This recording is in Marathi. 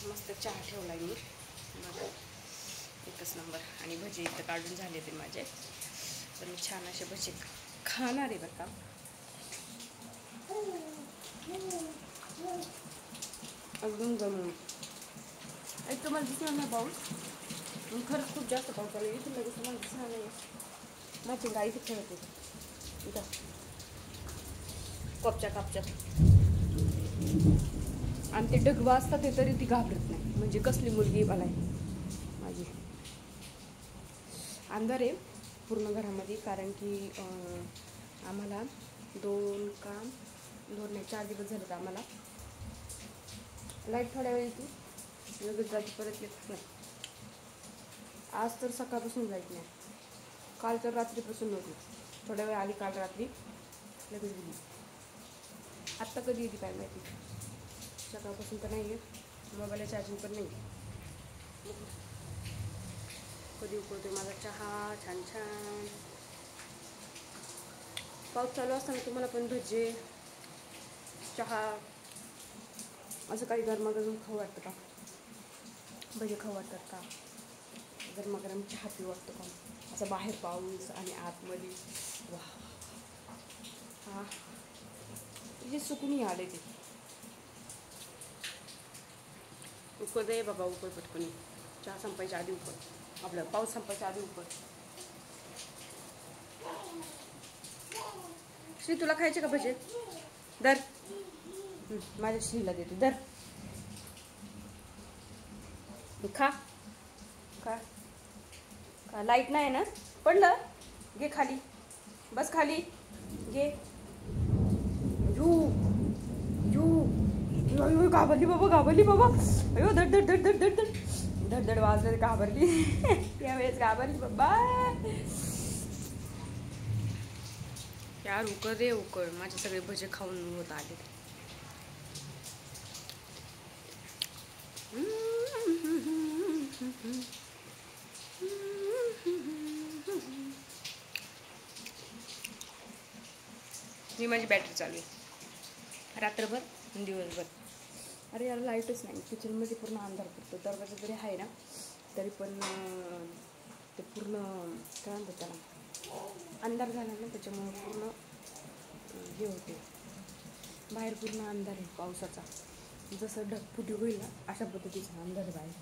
मस्त चहा ठेवला मी बघा, एकच नंबर. आणि भजी इथं काढून झाले ते माझे, तर मी छान असे भजी खाणार आहे बरं का. अजून गमून एक तुम्हाला दिसणार नाही पाऊस, खरंच खूप जास्त पाऊस आला. इथून लगेच तुम्हाला दिसणार नाही. माझी गाई इथे खेळते इथं कपच्या कापच्यात, आणि ते डगवा असतात ते तरी ती घाबरत नाही. म्हणजे कसली मुलगी मला माझी. अंधार आहे पूर्ण घरामध्ये, कारण की आम्हाला 4 दिवस झाले. तर आम्हाला लाईट थोड्या वेळ येते, लगेच जाती, परत येत नाही. आज तर सकाळपासून लाईट नाही, काल तर रात्रीपासून नव्हती. थोड्या वेळ आली काल रात्री, लगेच गेली. आत्ता कधी येते काय माहिती. सकाळपासून तर नाही आहे. मोबाईलला चार्जिंग पण नाही. कधी उकळतो माझा चहा छान छान. पाऊस चालू असताना तुम्हाला पण भजे चहा असं काही गरमागरम खाऊ वाटतं का? भजे खाऊ वाटतात का? गरमागरम चहा पिऊ वाटतं का? असं बाहेर पाऊस आणि आतमध्ये वा, हा जे सुकून आले ते. उकळ दे बाबा, उकळ पटकन. चहा संपायच्या आधी उकळ, आपलं पाऊस संपायच्या आधी उकळ. श्री तुला खायचे का भजे? दर माझ्या श्रीला देते, दर खा खा खा. लाईट नाही ना, पडलं घे खाली, बस खाली घे. यू घाबरली बाबा, घाबरली बाबा. अयो धड धड धड धड धड धड धड धड वाजले, घाबरली. यावेळेस घाबरली बाबा. यार उकळ रे उकळ, माझे सगळे भजे खाऊन होत आले. मी माझी बॅटरी चालू आहे रात्रभर दिवसभर. अरे यार लाईटच नाही, किचनमध्ये पूर्ण अंधार पडतो. दरवाजा जरी आहे ना तरी पण ते पूर्ण काय म्हणतात त्याला, अंधार झाला ना त्याच्यामुळे पूर्ण हे होते. बाहेर पूर्ण अंधार आहे पावसाचा, जसं ढगफुटी होईल ना अशा पद्धतीचा अंधार आहे बाहेर.